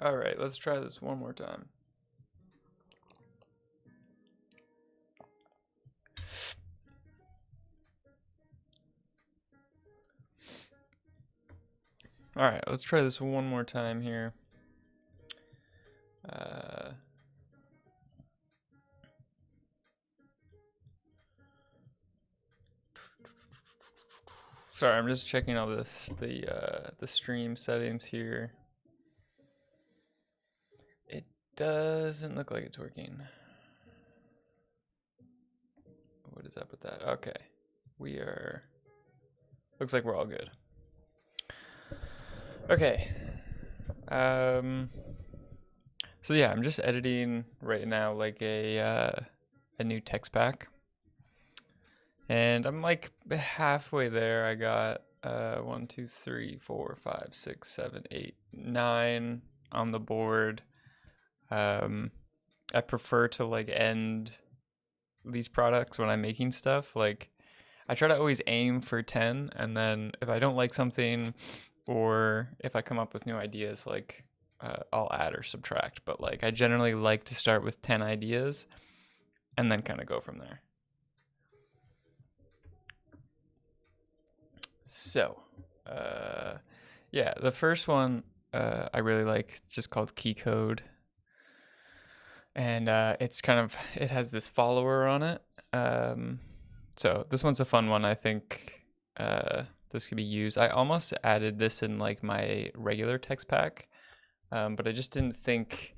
All right, let's try this one more time. All right, let's try this one more time here. Sorry, I'm just checking all the stream settings here. It doesn't look like it's working. What is up with that? Okay, we are. Looks like we're all good. Okay. So yeah, I'm just editing right now like a new text pack, and I'm like halfway there. I got 1, 2, 3, 4, 5, 6, 7, 8, 9 on the board. I prefer to like end these products when I'm making stuff. Like I try to always aim for 10, and then if I don't like something, or if I come up with new ideas, like I'll add or subtract. But like I generally like to start with 10 ideas and then kind of go from there. So, yeah, the first one I really like. It's just called Key Code, and it has this follower on it. So this one's a fun one. I think this could be used. I almost added this in like my regular text pack, but I just didn't think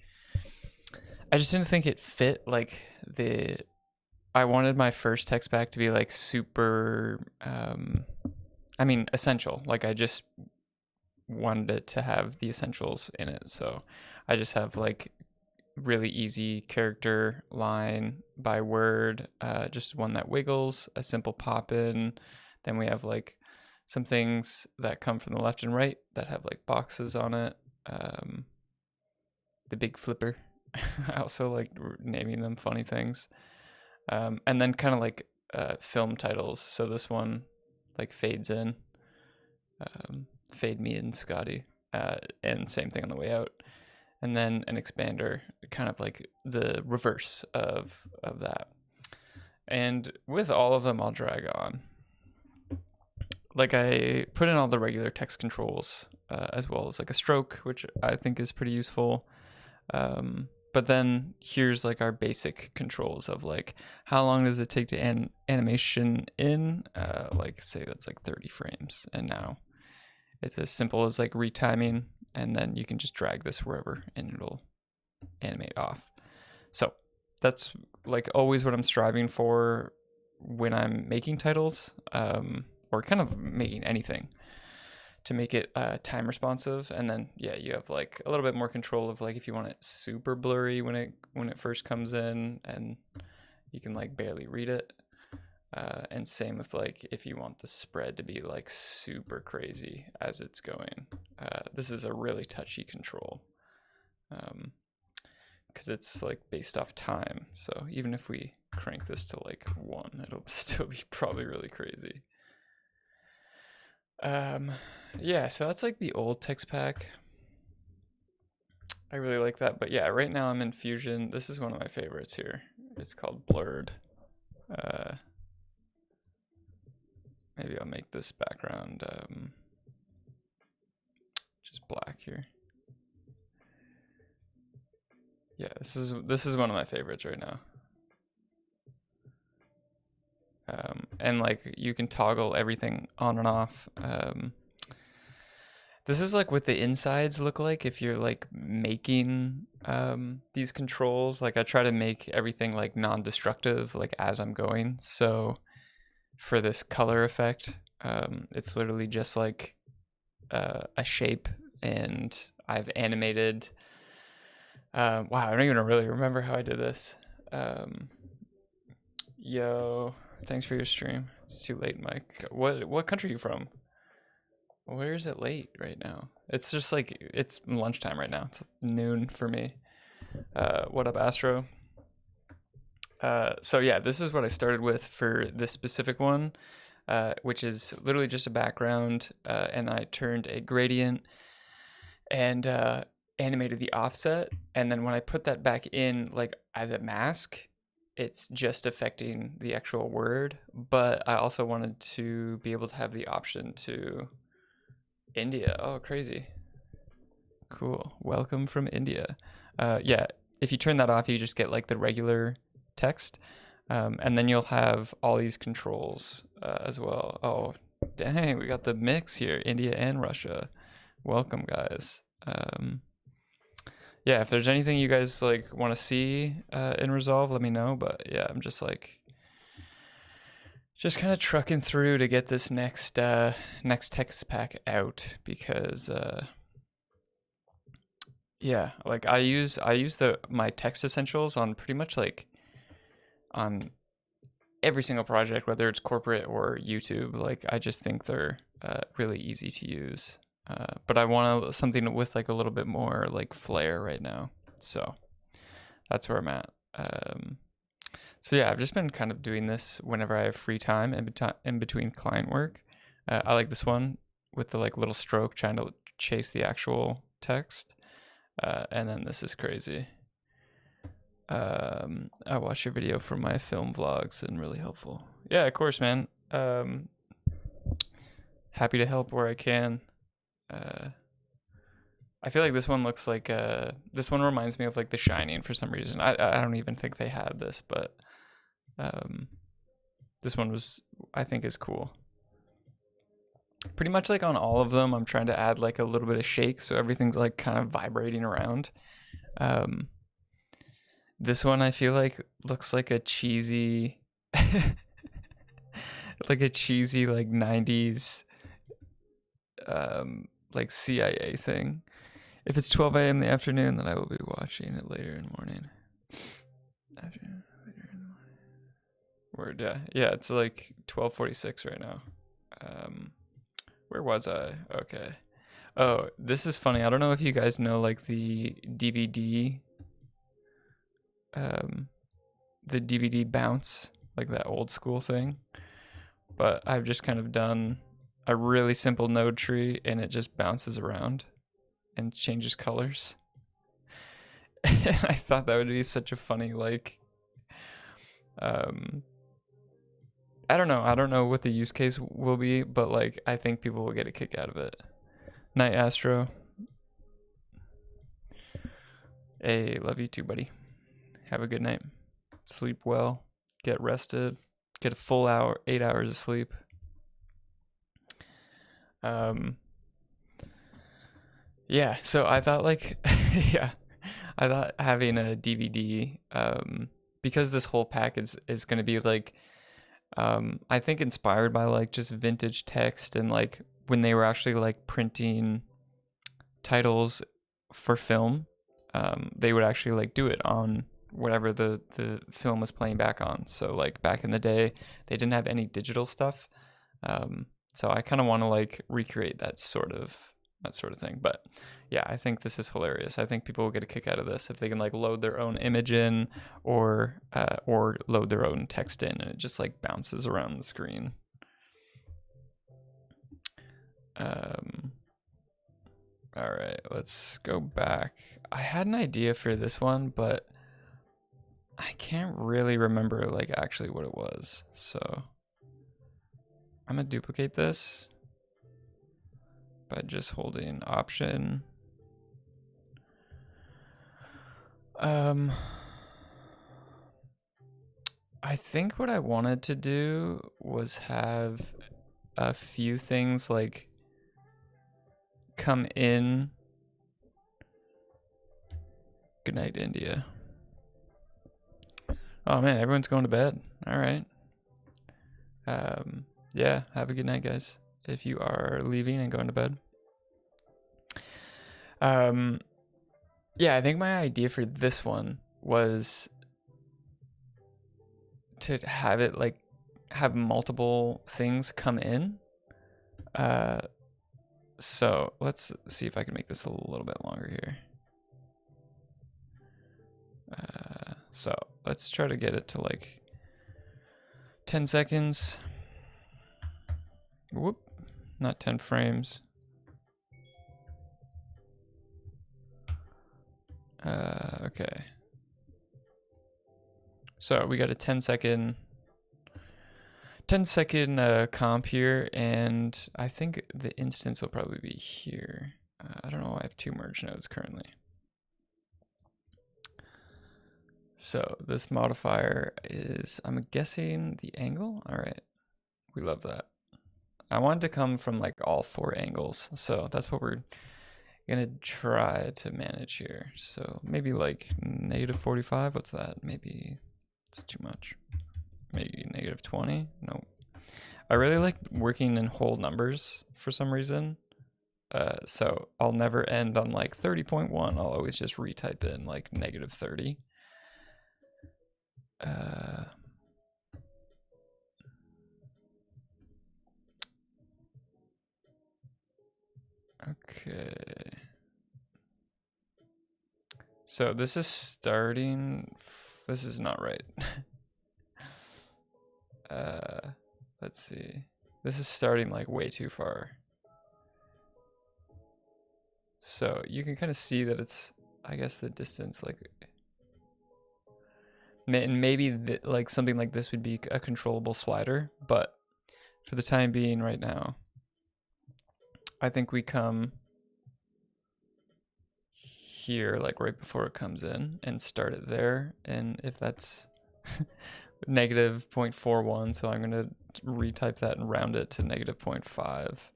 it fit. Like I wanted my first text pack to be like super. Essential. Like I just wanted it to have the essentials in it. So I just have like really easy character line by word, just one that wiggles, a simple pop in. Then we have like some things that come from the left and right that have like boxes on it. The big flipper. I also like naming them funny things. And then kind of like film titles. So this one like fades in. Fade me in, Scotty. And same thing on the way out. And then an expander, kind of like the reverse of that. And with all of them, I'll drag on. Like I put in all the regular text controls, as well as like a stroke, which I think is pretty useful. But then here's like our basic controls of like how long does it take to animation in, like say that's like 30 frames, and now it's as simple as like retiming, and then you can just drag this wherever and it'll animate off. So that's like always what I'm striving for when I'm making titles, or kind of making anything, to make it time responsive. And then yeah, you have like a little bit more control of like if you want it super blurry when it first comes in and you can like barely read it. And same with like if you want the spread to be like super crazy as it's going. This is a really touchy control, because it's like based off time. So even if we crank this to like 1, it'll still be probably really crazy. Yeah, so that's like the old text pack. I really like that. But yeah, right now I'm in Fusion. This is one of my favorites here. It's called Blurred. Maybe I'll make this background just black here. Yeah, this is one of my favorites right now. And like you can toggle everything on and off. This is like what the insides look like if you're like making these controls. Like I try to make everything like non-destructive, like as I'm going. So for this color effect, it's literally just like a shape, and I've animated. Wow, I don't even really remember how I did this. Yo, thanks for your stream. It's too late, Mike. What country are you from? Where is it late right now? It's just like it's lunchtime right now. It's noon for me. What up, Astro? So yeah, this is what I started with for this specific one, which is literally just a background, and I turned a gradient, and animated the offset, and then when I put that back in like as a mask, it's just affecting the actual word. But I also wanted to be able to have the option to India. Oh, crazy. Cool. Welcome from India. Yeah, if you turn that off, you just get like the regular text. And then you'll have all these controls as well. Oh, dang, we got the mix here, India and Russia. Welcome, guys. Yeah, if there's anything you guys like want to see in Resolve, let me know. But yeah, I'm just like, just kind of trucking through to get this next text pack out because yeah, like I use my text essentials on pretty much like on every single project, whether it's corporate or YouTube. Like I just think they're really easy to use. But I want something with like a little bit more like flair right now. So that's where I'm at. So yeah, I've just been kind of doing this whenever I have free time in between client work. I like this one with the like little stroke trying to chase the actual text. And then this is crazy. I watch your video for my film vlogs and really helpful. Yeah, of course, man. Happy to help where I can. I feel like this one looks like this one reminds me of like The Shining for some reason. I don't even think they had this, but this one was, I think, is cool. Pretty much like on all of them, I'm trying to add like a little bit of shake so everything's like kind of vibrating around. This one I feel like looks like a cheesy like a cheesy like 90s like CIA thing. If it's 12 a.m. in the afternoon, then I will be watching it later in the morning. Afternoon, later in the morning. Word, yeah. Yeah, it's like 12:46 right now. Where was I? Okay. Oh, this is funny. I don't know if you guys know like the DVD bounce, like that old school thing. But I've just kind of done a really simple node tree and it just bounces around and changes colors. And I thought that would be such a funny like I don't know what the use case will be, but like I think people will get a kick out of it. Night Astro. Hey, love you too, buddy. Have a good night. Sleep well. Get rested. Get a full 8 hours of sleep. Yeah, so I thought like yeah, I thought having a DVD because this whole pack is going to be like I think inspired by like just vintage text and like when they were actually like printing titles for film, they would actually like do it on whatever the film was playing back on. So like back in the day, they didn't have any digital stuff. So I kind of want to like recreate that sort of thing. But yeah, I think this is hilarious. I think people will get a kick out of this if they can like load their own image in or load their own text in and it just like bounces around the screen. All right, let's go back. I had an idea for this one, but I can't really remember like actually what it was. So I'm gonna duplicate this by just holding Option. I think what I wanted to do was have a few things like come in. Good night, India. Oh man, everyone's going to bed. All right. Yeah, have a good night, guys. If you are leaving and going to bed. Yeah, I think my idea for this one was to have it like have multiple things come in. So let's see if I can make this a little bit longer here. So let's try to get it to like 10 seconds. Whoop, not 10 frames. Okay. So we got a 10-second comp here, and I think the instance will probably be here. I don't know why I have 2 merge nodes currently. So this modifier is, I'm guessing, the angle. All right, we love that. I want it to come from like all 4 angles, so that's what we're gonna try to manage here. So maybe like -45. What's that? Maybe it's too much. Maybe -20. No. I really like working in whole numbers for some reason. So I'll never end on like 30.1. I'll always just retype in like -30. Okay. So this is starting. This is not right. Let's see. This is starting like way too far. So you can kind of see that it's, I guess, the distance, like, and maybe like something like this would be a controllable slider, but for the time being right now, I think we come here like right before it comes in and start it there. And if that's -0.41, so I'm gonna retype that and round it to -0.5.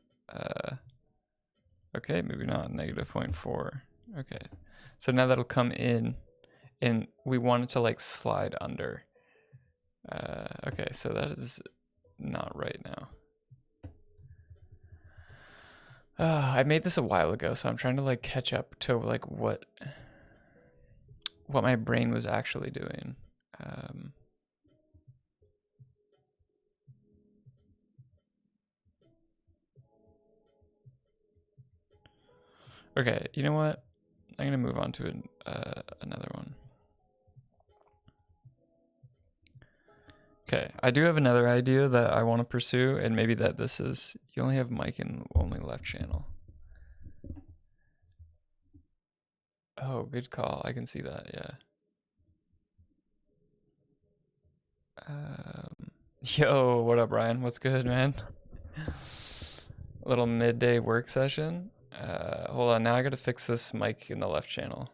Okay, maybe not, -0.4. Okay, so now that'll come in, and we want it to like slide under. Okay, so that is not right now. I made this a while ago, so I'm trying to like catch up to like what my brain was actually doing. Okay, you know what? I'm gonna move on to another one. Okay, I do have another idea that I want to pursue, and maybe that this is, you only have mic in only left channel. Oh, good call. I can see that, yeah. Yo, what up, Ryan? What's good, man? A little midday work session. Hold on, now I gotta fix this mic in the left channel.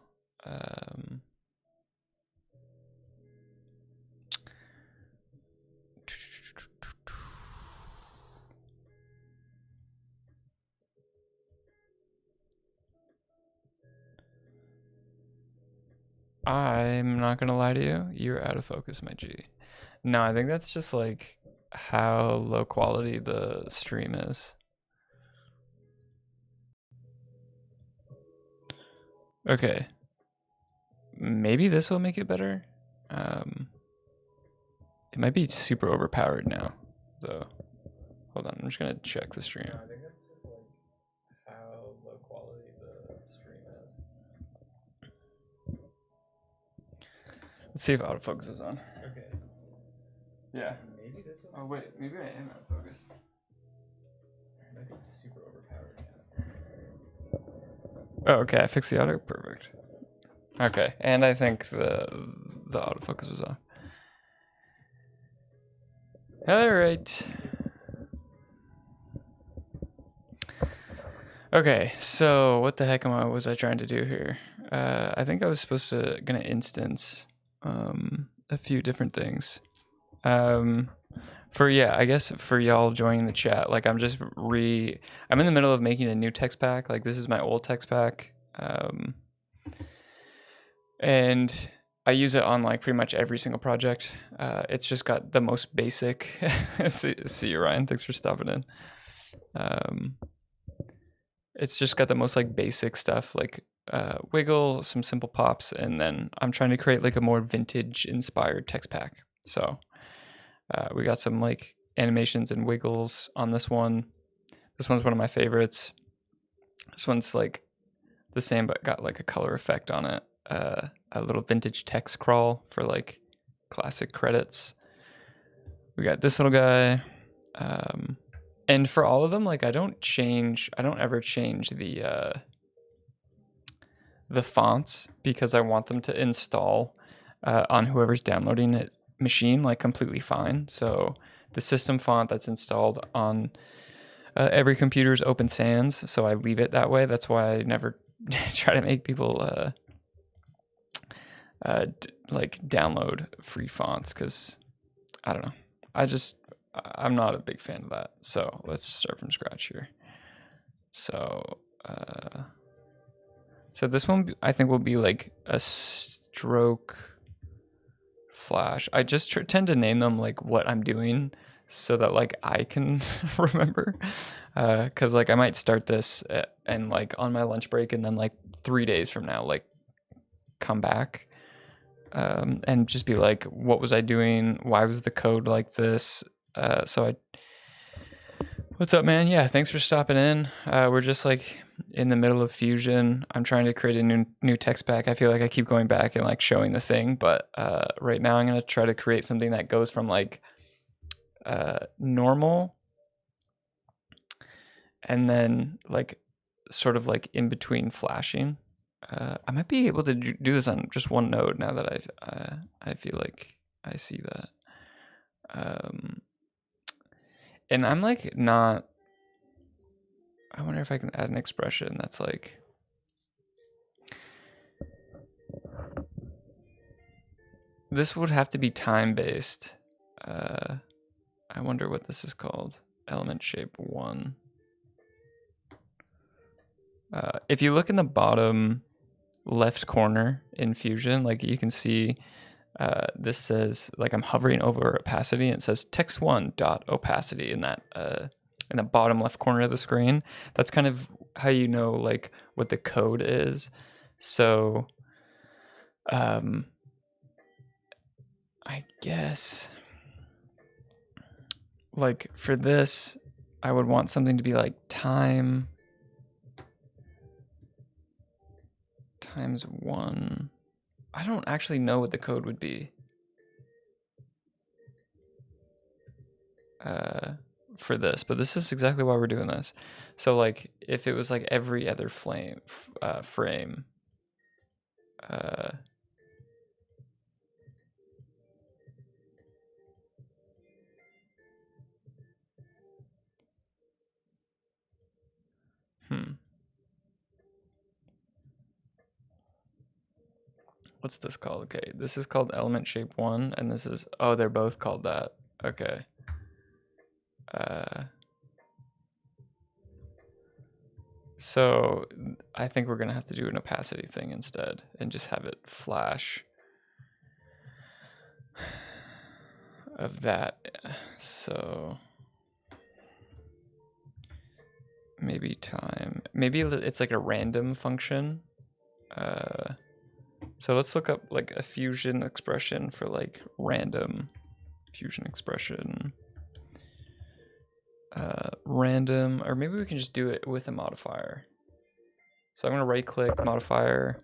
I'm not gonna lie to you, you're out of focus, my G. No, I think that's just like how low quality the stream is. Okay. Maybe this will make it better. It might be super overpowered now, though. Hold on, I'm just gonna check the stream. I think that's just like how low quality the stream is. Let's see if autofocus is on. Okay. Yeah. Maybe this one. Oh wait, maybe I am out of focus. It might be super overpowered now. Oh, okay, I fixed the auto. Perfect. Okay, and I think the autofocus was off. All right. Okay, so what the heck was I trying to do here? I think I was gonna instance a few different things. I guess for y'all joining the chat, like I'm in the middle of making a new text pack. Like this is my old text pack. And I use it on like pretty much every single project. It's just got the most basic. See you, Ryan. Thanks for stopping in. It's just got the most like basic stuff, like wiggle, some simple pops, and then I'm trying to create like a more vintage inspired text pack. So we got some like animations and wiggles on this one. This one's one of my favorites. This one's like the same, but got like a color effect on it. A little vintage text crawl for like classic credits. We got this little guy. And for all of them, like I don't ever change the fonts because I want them to install on whoever's downloading it machine like completely fine. So the system font that's installed on every computer is Open Sans, so I leave it that way. That's why I never try to make people like download free fonts, because I don't know. I'm not a big fan of that. So let's start from scratch here. So so this one I think will be like a stroke flash. I just tend to name them like what I'm doing so that like I can remember, because like I might start this and like on my lunch break, and then like 3 days from now like come back and just be like, what was I doing? Why was the code like this? What's up, man? Yeah, thanks for stopping in. We're just like in the middle of Fusion. I'm trying to create a new text pack. I feel like I keep going back and like showing the thing, but right now I'm gonna try to create something that goes from like normal and then like sort of like in between flashing. I might be able to do this on just one node now that I feel like I see that. And I'm like not. I wonder if I can add an expression that's like. This would have to be time based. I wonder what this is called. Element shape 1. If you look in the bottom left corner in Fusion, like you can see this says like I'm hovering over opacity, and it says text1.opacity in that in the bottom left corner of the screen. That's kind of how you know like what the code is. So I guess like for this I would want something to be like time times 1. I don't actually know what the code would be for this, but this is exactly why we're doing this. So like if it was like every other frame what's this called? Okay, this is called element shape 1, and this is, oh, they're both called that. Okay. So I think we're gonna have to do an opacity thing instead and just have it flash of that. So maybe time, maybe it's like a random function. So let's look up like a Fusion expression for like random Fusion expression. Random, or maybe we can just do it with a modifier. So I'm gonna right click modifier.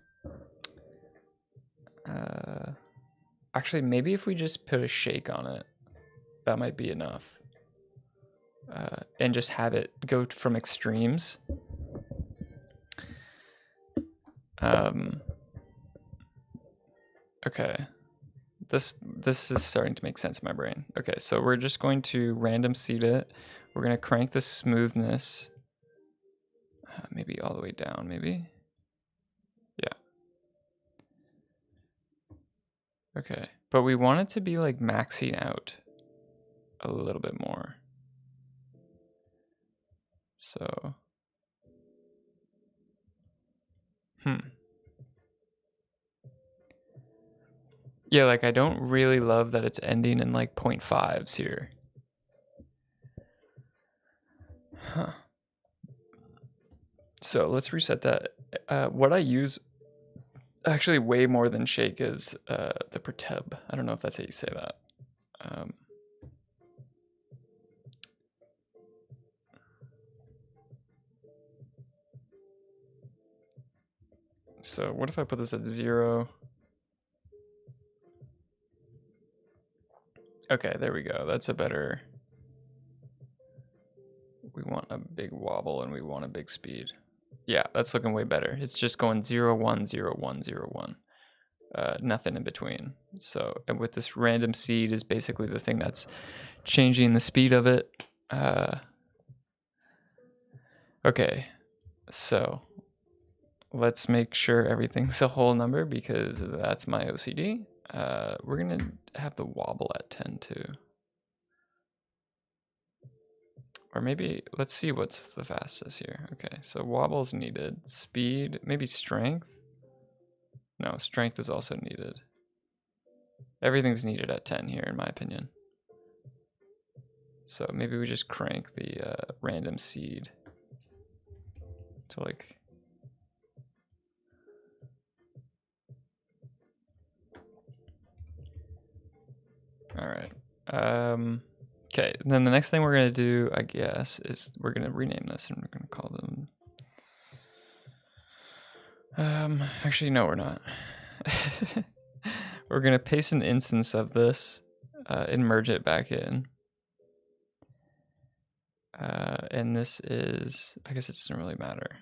Actually, maybe if we just put a shake on it, that might be enough. And just have it go from extremes. Okay. This is starting to make sense in my brain. Okay, so we're just going to random seed it. We're gonna crank the smoothness maybe all the way down, maybe. Yeah. Okay, but we want it to be like maxing out a little bit more. So, yeah, like I don't really love that it's ending in like 0.5s here. Huh. So let's reset that. What I use actually way more than shake is the pertub. I don't know if that's how you say that. So what if I put this at 0? Okay, there we go. That's a better. We want a big wobble and we want a big speed. Yeah, that's looking way better. It's just going 0, 1, 0, 1, 0, 1. Nothing in between. So, and with this random seed is basically the thing that's changing the speed of it. Okay, so let's make sure everything's a whole number because that's my OCD. We're gonna have the wobble at 10 too. Or maybe, let's see what's the fastest here. Okay, so wobble's needed. Speed, maybe strength? No, strength is also needed. Everything's needed at 10 here, in my opinion. So maybe we just crank the random seed to like... All right. Okay, and then the next thing we're gonna do, I guess, is we're gonna rename this and we're gonna call them... actually, no, we're not. We're gonna paste an instance of this and merge it back in. And this is, I guess it doesn't really matter.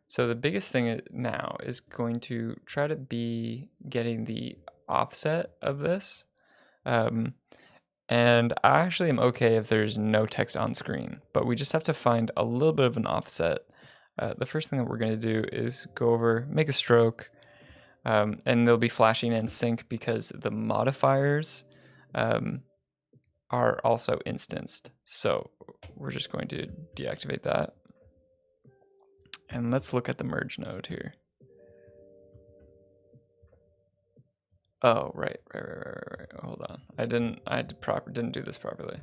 So the biggest thing now is going to try to be getting the offset of this. And I actually am okay if there's no text on screen, but we just have to find a little bit of an offset. The first thing that we're going to do is go over, make a stroke, and they'll be flashing in sync because the modifiers are also instanced. So we're just going to deactivate that. And let's look at the merge node here. Oh, right. Hold on. I didn't do this properly.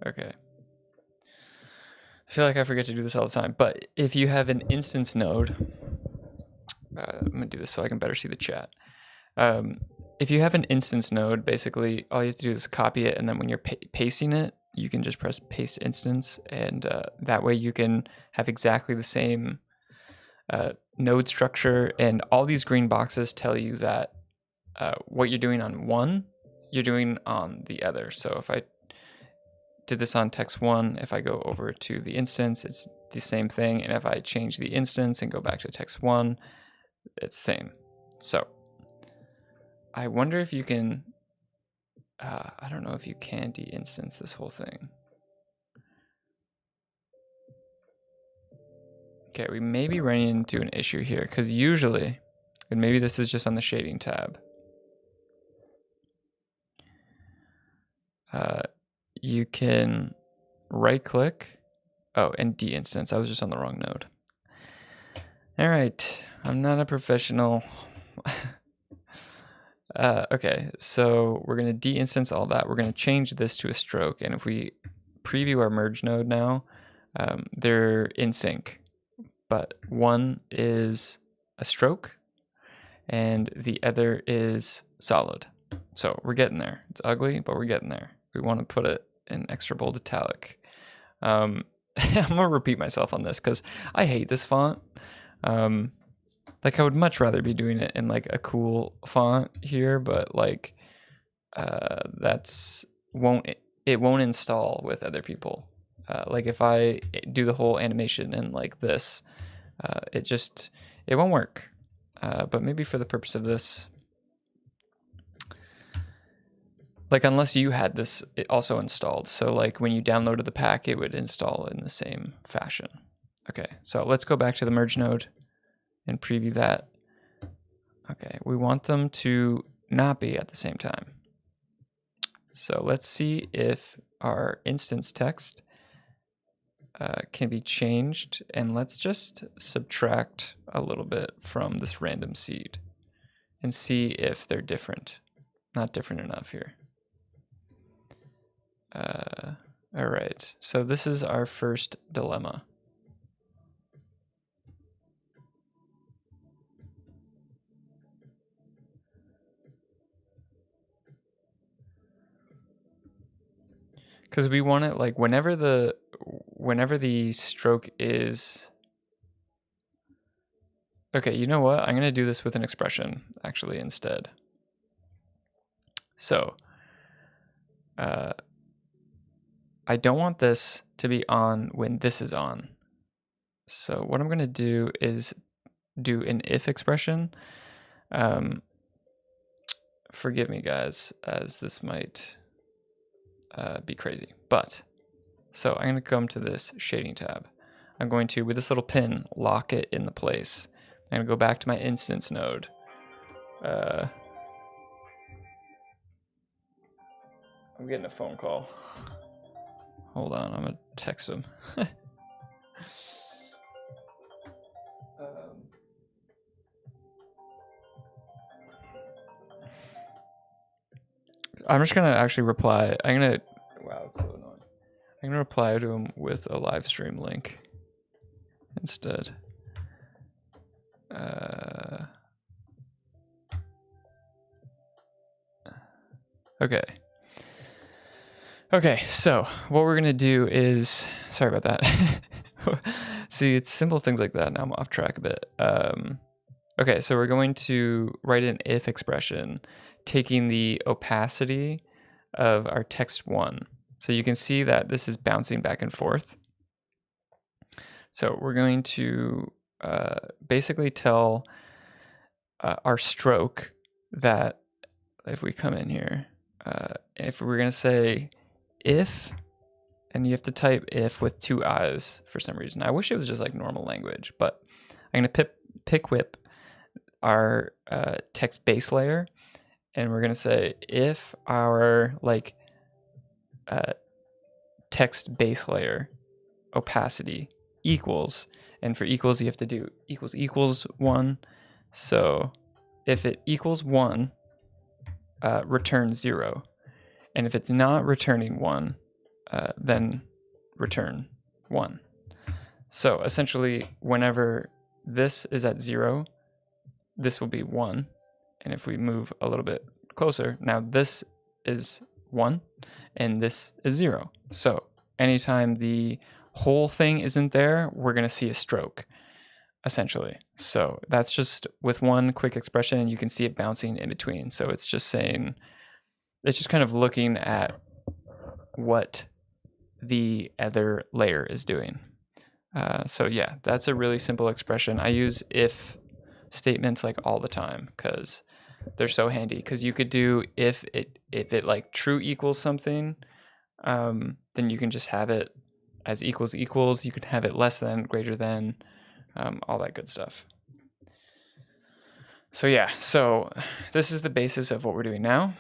Okay. I feel like I forget to do this all the time, but if you have an instance node, I'm gonna do this so I can better see the chat. If you have an instance node, basically all you have to do is copy it, and then when you're pasting it, you can just press paste instance, and that way you can have exactly the same node structure, and all these green boxes tell you that what you're doing on one, you're doing on the other. So if I did this on text 1, if I go over to the instance, it's the same thing, and if I change the instance and go back to text 1, it's the same. So I wonder if you can, I don't know if you can de-instance this whole thing. Okay, we may be running into an issue here, because usually, and maybe this is just on the shading tab, you can right click, and de-instance. I was just on the wrong node. All right, I'm not a professional. Okay, so we're gonna de-instance all that. We're gonna change this to a stroke, and if we preview our merge node now, they're in sync, but one is a stroke and the other is solid. So we're getting there. It's ugly, but we're getting there. We want to put it in extra bold italic. I'm gonna repeat myself on this because I hate this font. Like I would much rather be doing it in like a cool font here, but like it won't install with other people. Like if I do the whole animation in like this, it won't work. But maybe for the purpose of this, like unless you had this also installed, so like when you downloaded the pack, it would install in the same fashion. Okay, so let's go back to the merge node and preview that. Okay, we want them to not be at the same time. So let's see if our instance text can be changed, and let's just subtract a little bit from this random seed and see if they're different. Not different enough here. All right, so this is our first dilemma. Because we want it like whenever the stroke is... Okay, you know what? I'm gonna do this with an expression actually instead. So I don't want this to be on when this is on. So what I'm going to do is do an if expression. Forgive me, guys, as this might be crazy. But, so I'm going to come to this shading tab. I'm going to, with this little pin, lock it in the place. I'm going to go back to my instance node. I'm getting a phone call. Hold on, I'm going to text him. I'm just going to actually reply. Wow, it's so annoying. I'm going to reply to him with a live stream link instead. Okay, so what we're gonna do is, sorry about that. See, it's simple things like that. Now I'm off track a bit. Okay, so we're going to write an if expression, taking the opacity of our text1. So you can see that this is bouncing back and forth. So we're going to basically tell our stroke that if we come in here, if we're gonna say if, and you have to type if with 2 I's for some reason. I wish it was just like normal language, but I'm gonna pick whip our text base layer, and we're gonna say if our text base layer opacity equals, and for equals you have to do equals 1. So if it equals 1, return 0. And if it's not returning 1, then return 1. So essentially, whenever this is at 0, this will be 1. And if we move a little bit closer, now this is 1 and this is 0. So anytime the whole thing isn't there, we're going to see a stroke, essentially. So that's just with one quick expression, you can see it bouncing in between. So it's just saying, it's just kind of looking at what the other layer is doing. So yeah, that's a really simple expression. I use if statements like all the time because they're so handy. Because you could do if it like true equals something, then you can just have it as equals equals. You can have it less than, greater than, all that good stuff. So yeah, so this is the basis of what we're doing now.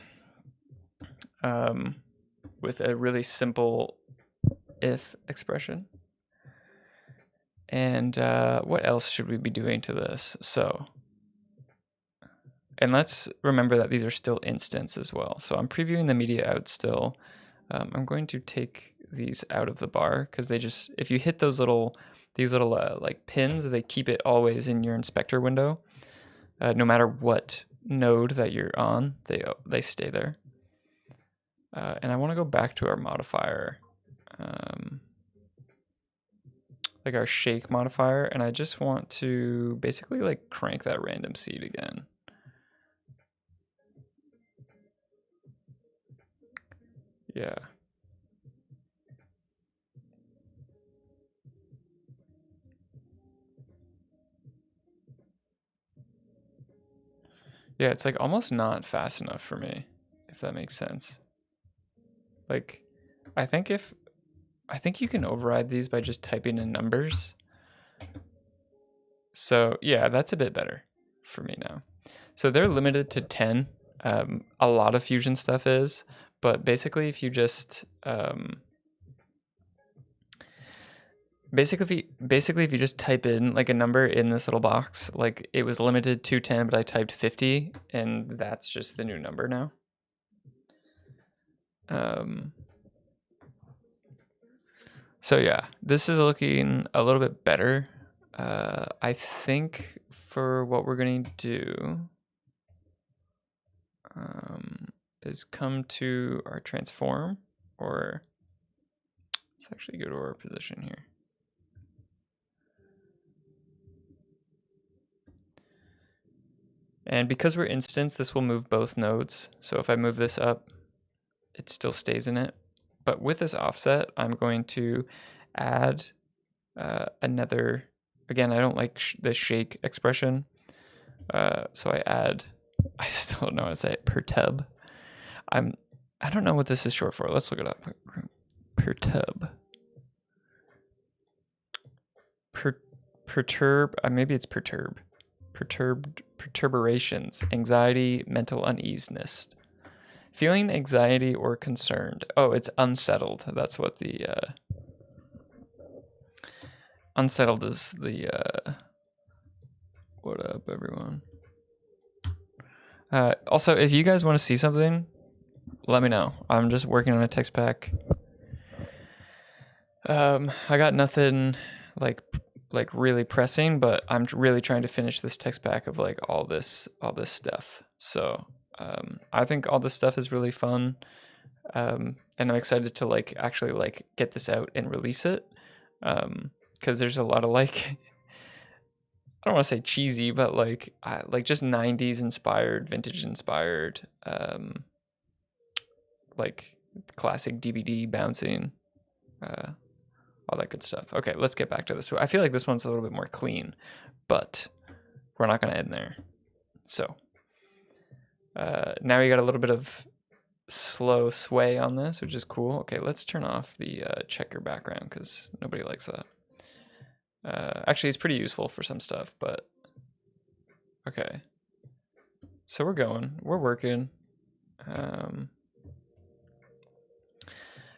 With a really simple if expression. And what else should we be doing to this? So, and let's remember that these are still instants as well. So I'm previewing the media out still. I'm going to take these out of the bar because they just, if you hit these little like pins, they keep it always in your inspector window. No matter what node that you're on, they stay there. And I want to go back to our modifier, like our shake modifier, and I just want to basically like crank that random seed again. Yeah. Yeah, it's like almost not fast enough for me, if that makes sense. Like, I think you can override these by just typing in numbers. So yeah, that's a bit better for me now. So they're limited to 10. A lot of Fusion stuff is, but basically if you just basically if you just type in like a number in this little box, like it was limited to 10, but I typed 50, and that's just the new number now. So yeah, this is looking a little bit better. I think for what we're going to do is come to our transform, or let's actually go to our position here. And because we're instance, this will move both nodes. So if I move this up, it still stays in it. But with this offset, I'm going to add another, again, I don't like the shake expression. So I still don't know how to say it, pertub. I don't know what this is short for. Let's look it up. Pertub. Perturb, maybe it's perturb. Perturbations, anxiety, mental uneasiness. Feeling anxiety or concerned. Oh, it's unsettled. That's what the unsettled is the what up, everyone? Also, if you guys want to see something, let me know. I'm just working on a text pack. I got nothing like really pressing, but I'm really trying to finish this text pack of like all this stuff. So I think all this stuff is really fun, and I'm excited to like actually like get this out and release it, because there's a lot of like I don't want to say cheesy, but like just 90s inspired, vintage inspired, like classic DVD bouncing, all that good stuff. Okay, let's get back to this. So I feel like this one's a little bit more clean, but we're not going to end there. So now you got a little bit of slow sway on this, which is cool. Okay, let's turn off the checker background because nobody likes that. Actually, it's pretty useful for some stuff, but okay. So we're working.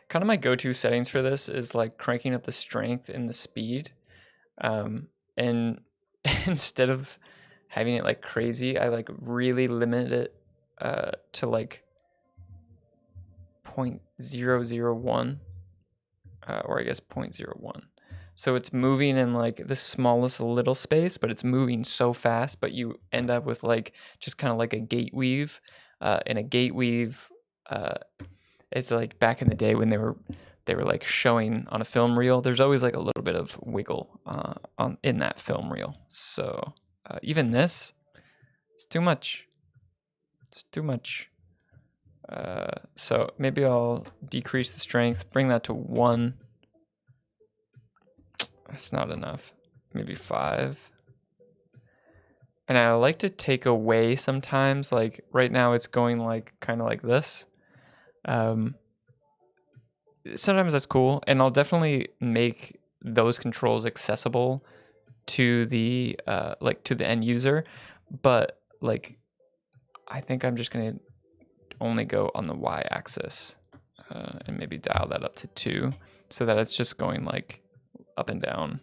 Kind of my go-to settings for this is like cranking up the strength and the speed. And instead of having it like crazy, I like really limit it to like 0.001, or I guess 0.01. So it's moving in like the smallest little space, but it's moving so fast, but you end up with like just kind of like a gate weave. And a gate weave, it's like back in the day when they were like showing on a film reel, there's always like a little bit of wiggle in that film reel. So even this, it's too much. It's too much. So maybe I'll decrease the strength, bring that to 1. That's not enough. Maybe 5. And I like to take away sometimes, like right now it's going like kind of like this. Sometimes that's cool, and I'll definitely make those controls accessible to the like to the end user, but like I think I'm just gonna only go on the y-axis and maybe dial that up to 2 so that it's just going like up and down.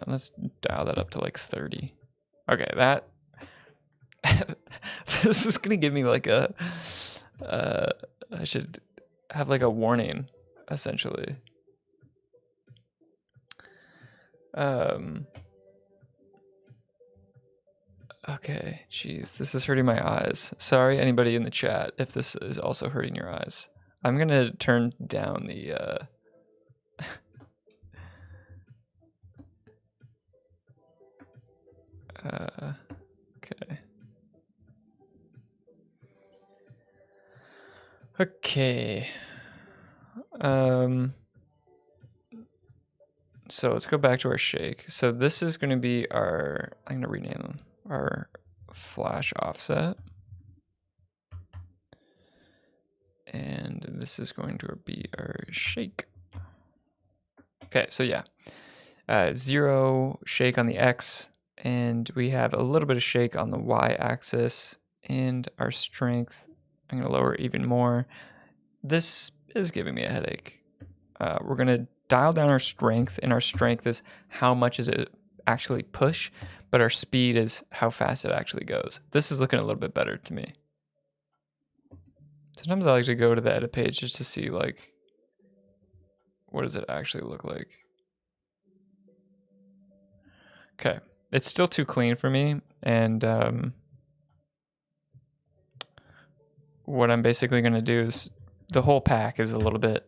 Let's dial that up to like 30. Okay, that this is gonna give me like a I should have like a warning, essentially. Okay, jeez, this is hurting my eyes. Sorry, anybody in the chat, if this is also hurting your eyes. I'm gonna turn down the okay. Okay. So let's go back to our shake. So this is going to be our, I'm going to rename our flash offset. And this is going to be our shake. Okay, so yeah. 0 shake on the X, and we have a little bit of shake on the Y-axis, and our strength, I'm going to lower it even more. This is giving me a headache. We're going to dial down our strength, and our strength is how much is it actually push, but our speed is how fast it actually goes. This is looking a little bit better to me. Sometimes I like to go to the edit page just to see like, what does it actually look like? Okay, it's still too clean for me, and what I'm basically going to do is, the whole pack is a little bit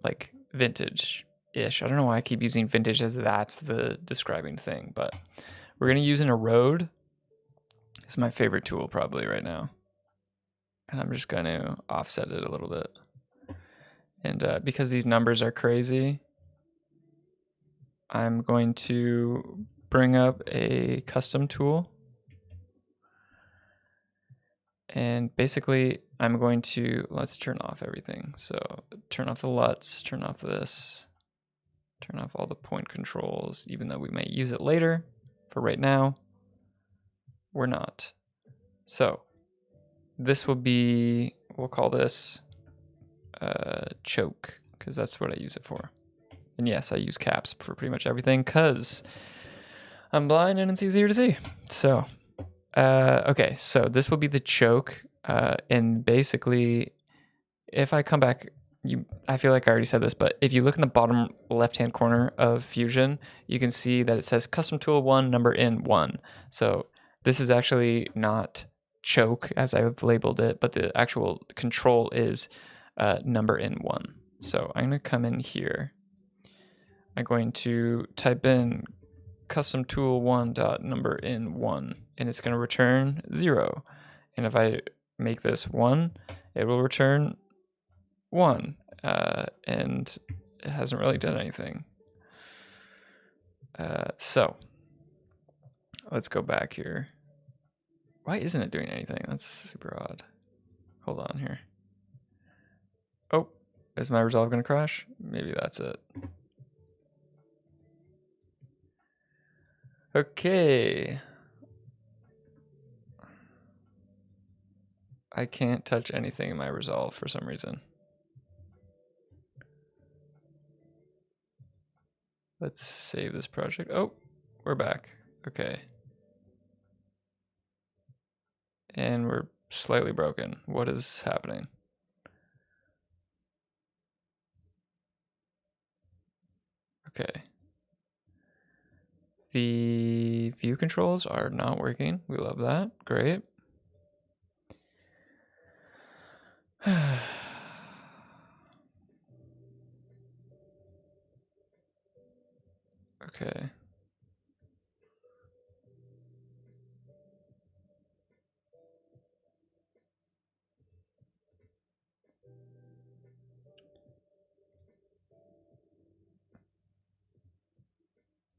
like vintage-ish. I don't know why I keep using vintage as that's the describing thing, but we're going to use an erode. It's my favorite tool probably right now. and I'm just going to offset it a little bit. And because these numbers are crazy, I'm going to bring up a custom tool. And basically, I'm going to, let's turn off everything. So turn off the LUTs, turn off this, turn off all the point controls, even though we may use it later. For right now, we're not. So this will be, we'll call this choke, because that's what I use it for. And yes, I use caps for pretty much everything because I'm blind and it's easier to see. So, okay, so this will be the choke. And basically, if I come back, I feel like I already said this, but if you look in the bottom left-hand corner of Fusion, you can see that it says custom tool 1, number in 1. So this is actually not choke as I've labeled it, but the actual control is number in 1. So I'm going to come in here. I'm going to type in custom tool 1 dot number in 1, and it's going to return 0. And if I make this 1, it will return 1, and it hasn't really done anything. So let's go back here. Why isn't it doing anything? That's super odd. Hold on here. Oh, is my resolve going to crash? Maybe that's it. Okay. I can't touch anything in my resolve for some reason. Let's save this project. Oh, we're back. Okay. And we're slightly broken. What is happening? Okay. The view controls are not working. We love that. Great. Okay.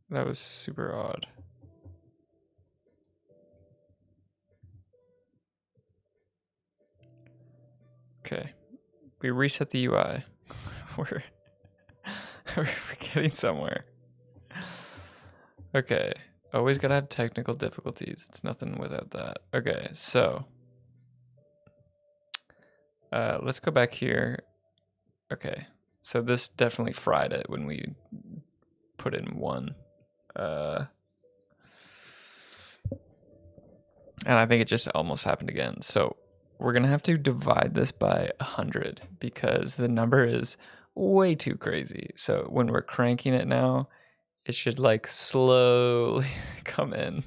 That was super odd. Okay. We reset the UI. we're getting somewhere. Okay. Always gotta have technical difficulties. It's nothing without that. Okay, so let's go back here. Okay, so this definitely fried it when we put in 1. And I think it just almost happened again. So we're gonna have to divide this by 100 because the number is way too crazy. So when we're cranking it now, it should like slowly come in.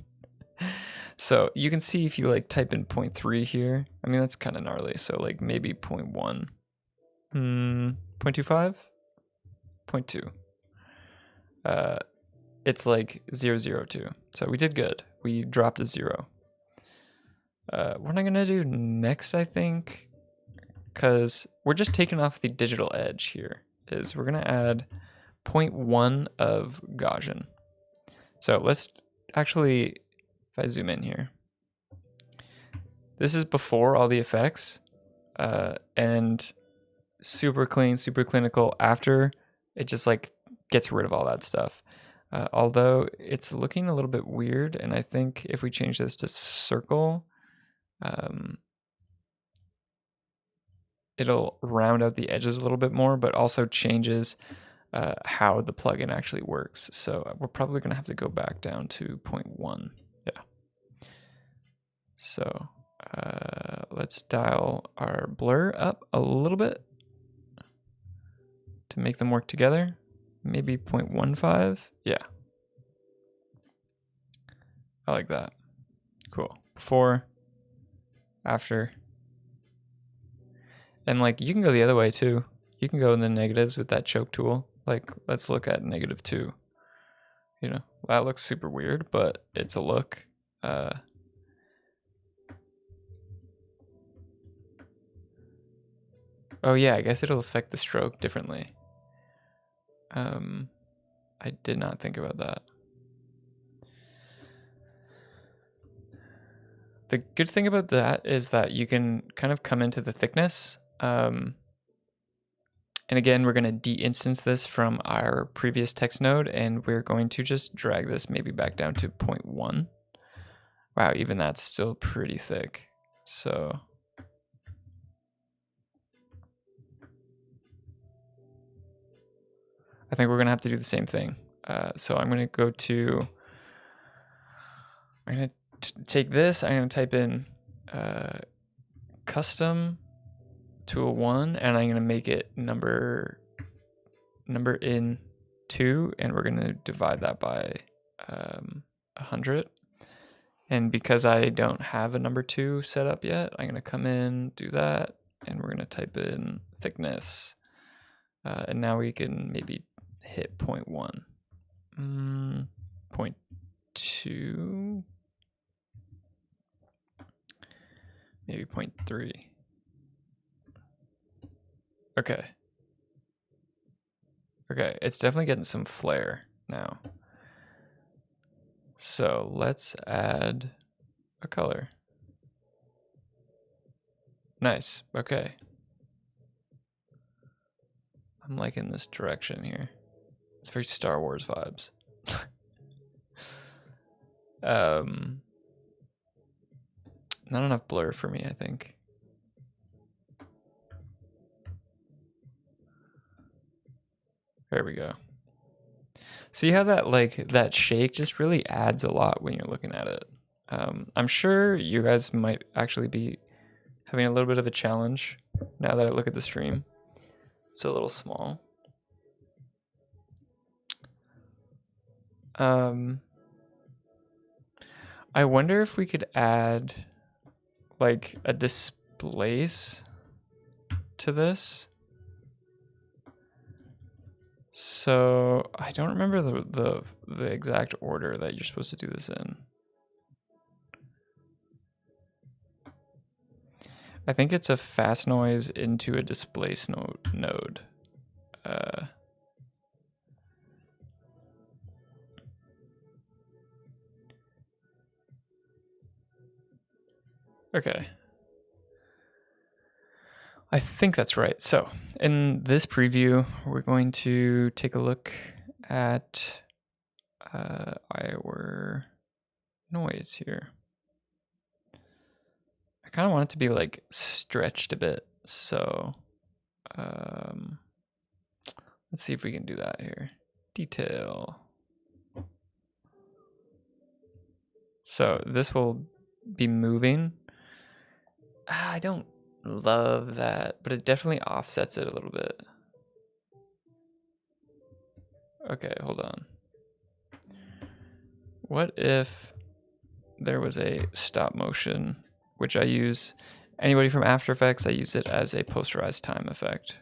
So you can see if you like type in 0.3 here, I mean, that's kind of gnarly. So like maybe 0.1, 0.25, 0.2. It's like 0.02. So we did good. We dropped a 0. What am I gonna do next, I think? Because we're just taking off the digital edge here, is we're gonna add 0.1 of Gaussian. So let's actually, if I zoom in here, this is before all the effects, and super clean, super clinical after. It just like gets rid of all that stuff. Although it's looking a little bit weird, and I think if we change this to circle, it'll round out the edges a little bit more, but also changes how the plugin actually works. So we're probably going to have to go back down to 0.1. Yeah. So let's dial our blur up a little bit to make them work together. Maybe 0.15. Yeah. I like that. Cool. Before, after. And like you can go the other way too. You can go in the negatives with that choke tool. Like let's look at -2. You know, that looks super weird, but it's a look. Oh yeah, I guess it'll affect the stroke differently. I did not think about that. The good thing about that is that you can kind of come into the thickness. And again, we're going to de-instance this from our previous text node, and we're going to just drag this maybe back down to 0.1. Wow, even that's still pretty thick. So I think we're going to have to do the same thing. So I'm going to go to, I'm going to take this, I'm going to type in custom tool 1, and I'm going to make it number in 2, and we're going to divide that by 100. And because I don't have a number 2 set up yet, I'm going to come in, do that, and we're going to type in thickness. And now we can maybe hit 0.1. 0.2. Maybe 0.3. Okay. Okay, it's definitely getting some flare now. So let's add a color. Nice, okay. I'm liking this direction here. It's very Star Wars vibes. Not enough blur for me, I think. There we go. See how that shake just really adds a lot when you're looking at it. I'm sure you guys might actually be having a little bit of a challenge now that I look at the stream. It's a little small. I wonder if we could add like a displace to this. So I don't remember the exact order that you're supposed to do this in. I think it's a fast noise into a displace node. Okay. I think that's right. So in this preview, we're going to take a look at our noise here. I kind of want it to be like stretched a bit. So let's see if we can do that here. Detail. So this will be moving. I don't love that, but it definitely offsets it a little bit. Okay, hold on. What if there was a stop motion, which I use, anybody from After Effects, I use it as a posterized time effect.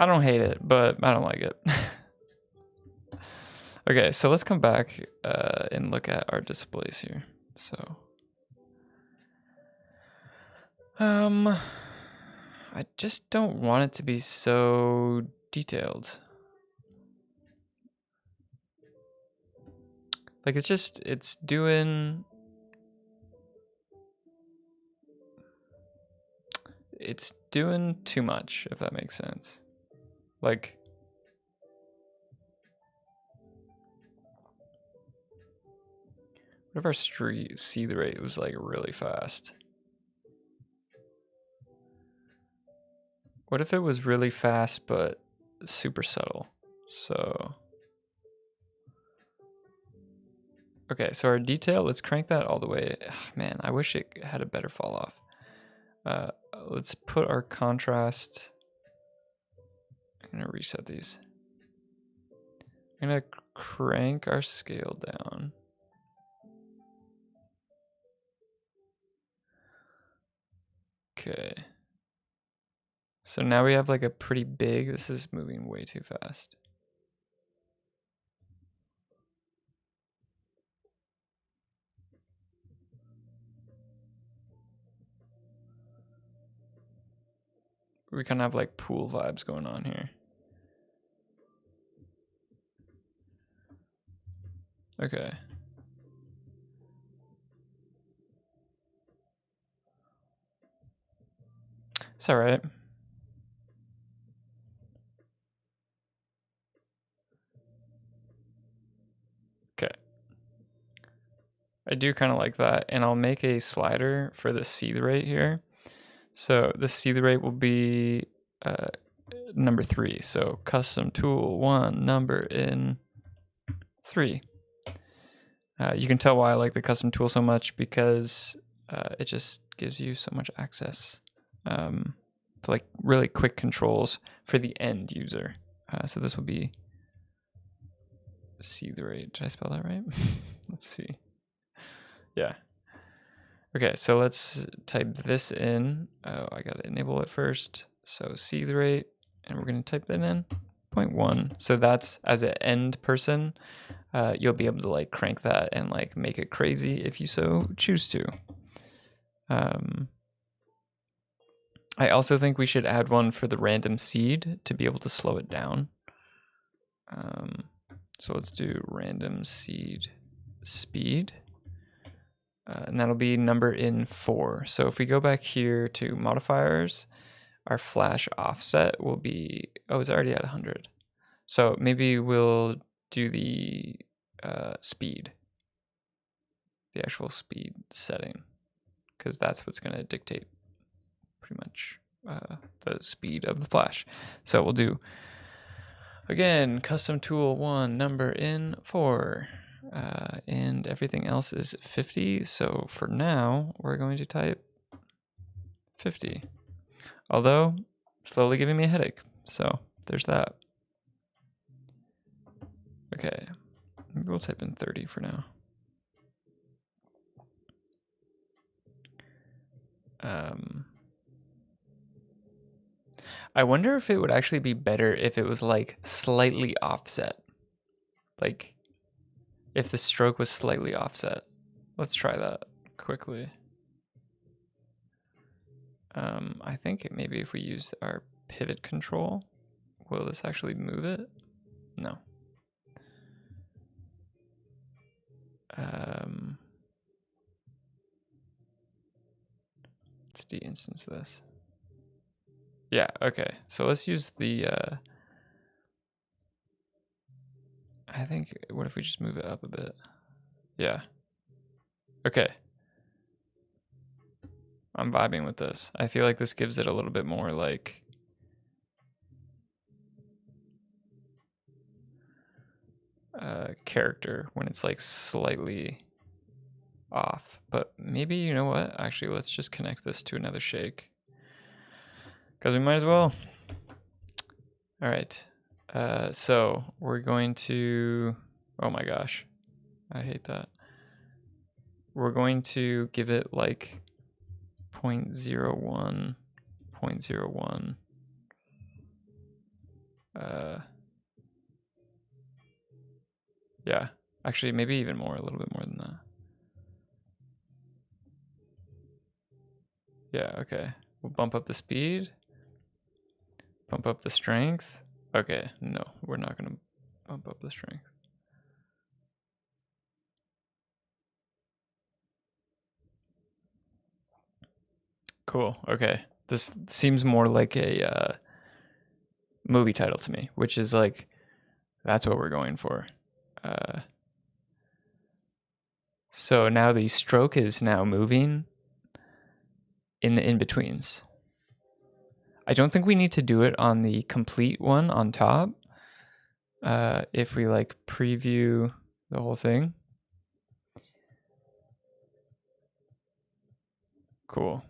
I don't hate it, but I don't like it. Okay, so let's come back and look at our displays here. So, I just don't want it to be so detailed. Like it's doing too much, if that makes sense. Like, what if our seed rate was like really fast? What if it was really fast but super subtle? So, okay, so our detail, let's crank that all the way. Ugh, man, I wish it had a better fall off. Let's put our contrast I'm gonna reset these. I'm gonna crank our scale down. Okay. So now we have like a pretty big, this is moving way too fast. We kind of have like pool vibes going on here. Okay. It's all right. Okay. I do kind of like that. And I'll make a slider for the seed rate here. So the seed rate will be number 3. So custom tool 1, number in 3. You can tell why I like the custom tool so much, because it just gives you so much access to like really quick controls for the end user. So this will be seed rate. Did I spell that right? Let's see. Yeah. Okay, so let's type this in. Oh, I gotta enable it first. So seed rate, and we're gonna type that in 0.1. So that's, as an end person, you'll be able to like crank that and like make it crazy if you so choose to. I also think we should add one for the random seed to be able to slow it down. So let's do random seed speed. And that'll be number in 4. So if we go back here to modifiers, our flash offset will be, oh, it's already at 100. So maybe we'll do the speed, the actual speed setting, because that's what's going to dictate pretty much the speed of the flash. So we'll do, again, custom tool 1, number in 4. And everything else is 50. So for now, we're going to type 50. Although, slowly giving me a headache. So there's that. Okay, maybe we'll type in 30 for now. I wonder if it would actually be better if it was like slightly offset. Like if the stroke was slightly offset. Let's try that quickly. I think maybe if we use our pivot control, will this actually move it? No. Let's de-instance this. Yeah, okay. So let's use the, I think, what if we just move it up a bit? Yeah. Okay. I'm vibing with this. I feel like this gives it a little bit more like character when it's like slightly off. But maybe, you know what? Actually, let's just connect this to another shake, because we might as well. All right. So we're going to, oh my gosh, I hate that. We're going to give it like 0.01, 0.01. Yeah, actually maybe even more, a little bit more than that. Yeah, okay. We'll bump up the speed, bump up the strength. Okay, no, we're not gonna bump up the strength. Cool, okay. This seems more like a movie title to me, which is like, that's what we're going for. So now the stroke is now moving in the in-betweens. I don't think we need to do it on the complete one on top. If we like preview the whole thing. Cool.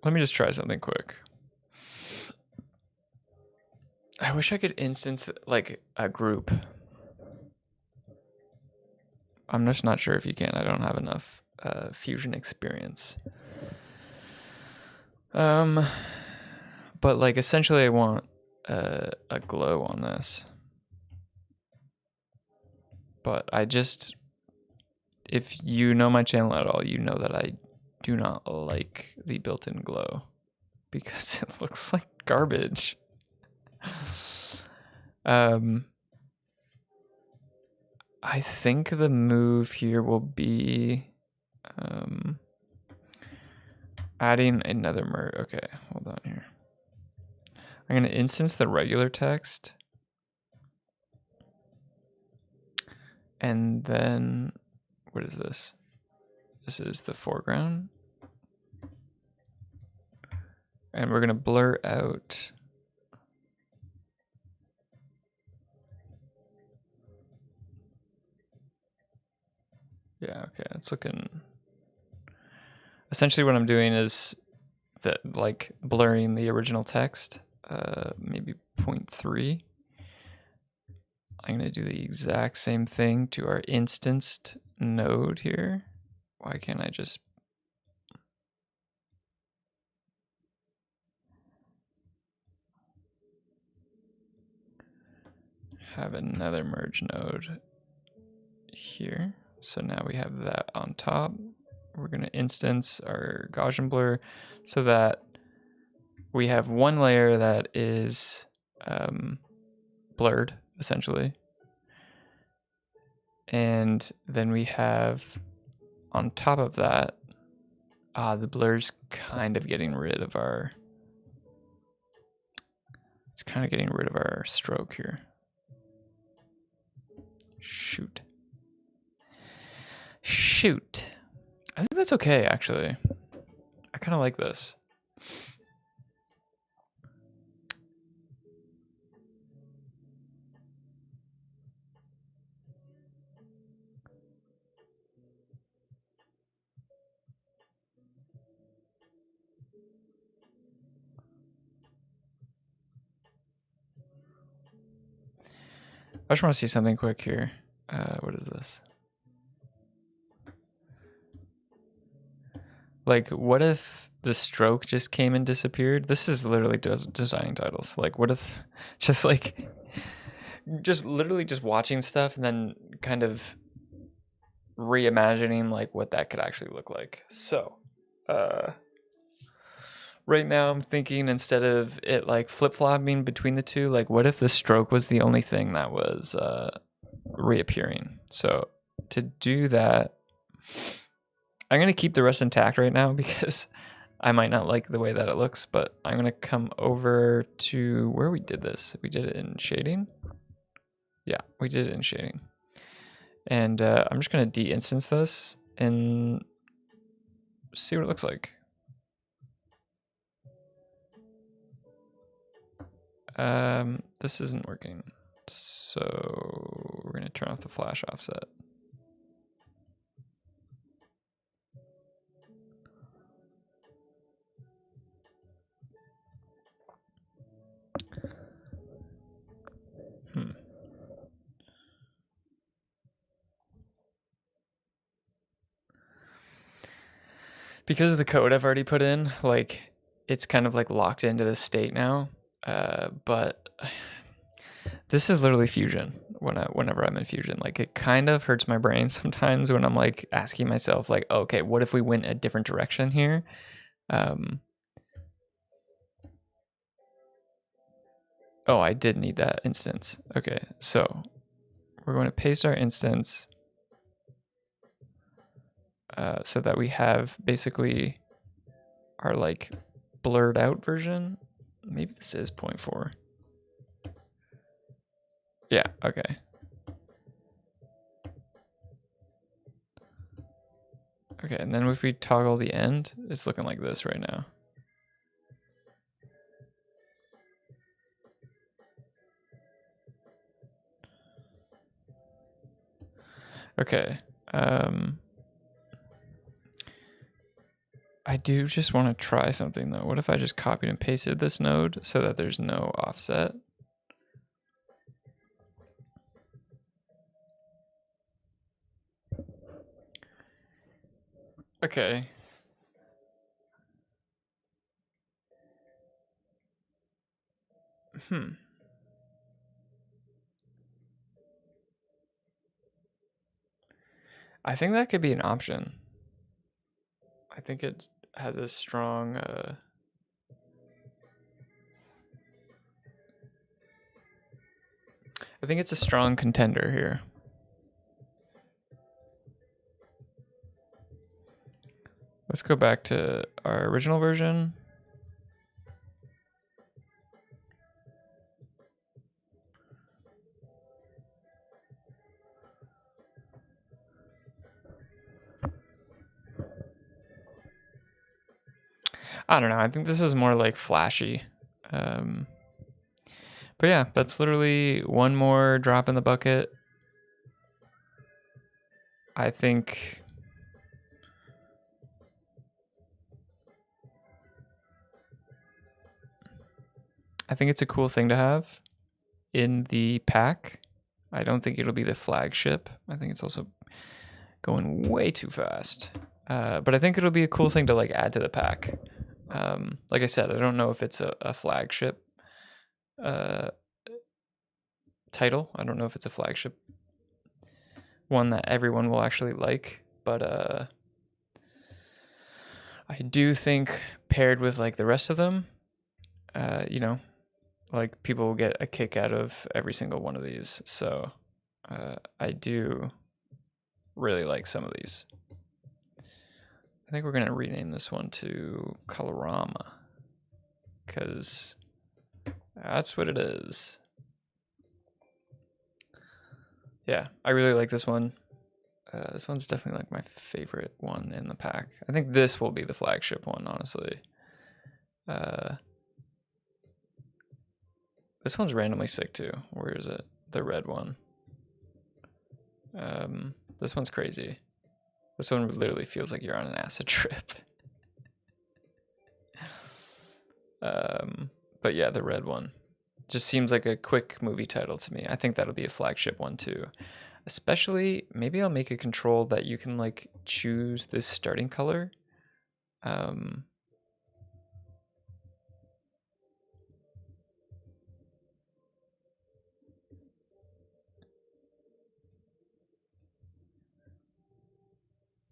let me just try something quick. I wish I could instance like a group. I'm just not sure if you can. I don't have enough Fusion experience. But like essentially I want a glow on this. But if you know my channel at all, you know that I do not like the built-in glow because it looks like garbage. I think the move here will be adding another merge. Okay, hold on here. I'm going to instance the regular text. And then, what is this? This is the foreground. And we're going to blur out yeah, okay, it's looking. Essentially what I'm doing is that like blurring the original text, maybe 0.3. I'm going to do the exact same thing to our instanced node here. Why can't I just have another merge node here? So now we have that on top. We're going to instance our Gaussian blur so that we have one layer that is blurred, essentially. And then we have on top of that, the blur's kind of getting rid of our, it's kind of getting rid of our stroke here. Shoot. I think that's okay, actually. I kind of like this. I just want to see something quick here. What is this? Like, what if the stroke just came and disappeared? This is literally designing titles. Like, what if just like, just literally just watching stuff and then kind of reimagining like what that could actually look like. So, right now I'm thinking instead of it like flip-flopping between the two, like what if the stroke was the only thing that was reappearing? So to do that, I'm going to keep the rest intact right now because I might not like the way that it looks, but I'm going to come over to where we did this. We did it in shading. Yeah, we did it in shading. And I'm just going to de-instance this and see what it looks like. This isn't working. So we're going to turn off the flash offset. Because of the code I've already put in, like it's kind of like locked into this state now. But this is literally Fusion whenever I'm in Fusion. Like it kind of hurts my brain sometimes when I'm like asking myself like, okay, what if we went a different direction here? Oh, I did need that instance. Okay, so we're going to paste our instance so that we have basically our like blurred out version. Maybe this is 0.4. Yeah, okay. Okay, and then if we toggle the end, it's looking like this right now. Okay. I do just want to try something though. What if I just copied and pasted this node so that there's no offset? Okay. I think that could be an option. I think it has a strong I think it's a strong contender here. Let's go back to our original version. I don't know. I think this is more like flashy. But yeah, that's literally one more drop in the bucket. I think it's a cool thing to have in the pack. I don't think it'll be the flagship. I think it's also going way too fast. But I think it'll be a cool thing to like add to the pack. Like I said, I don't know if it's a flagship title. I don't know if it's a flagship one that everyone will actually like, but I do think paired with like the rest of them, you know, like people will get a kick out of every single one of these. So I do really like some of these. I think we're gonna rename this one to Colorama because that's what it is. Yeah, I really like this one. This one's definitely like my favorite one in the pack. I think this will be the flagship one, honestly. This one's randomly sick too. Where is it? The red one. This one's crazy. This one literally feels like you're on an acid trip. But yeah, the red one just seems like a quick movie title to me. I think that'll be a flagship one too. Especially, maybe I'll make a control that you can like choose this starting color.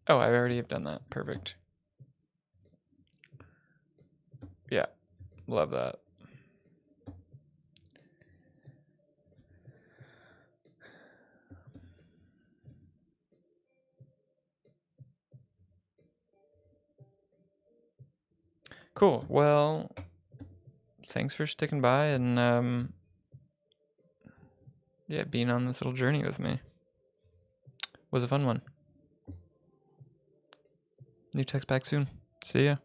Oh, I already have done that. Perfect. Yeah, love that. Cool. Well, thanks for sticking by and yeah, being on this little journey with me. It was a fun one. New text back soon. See ya.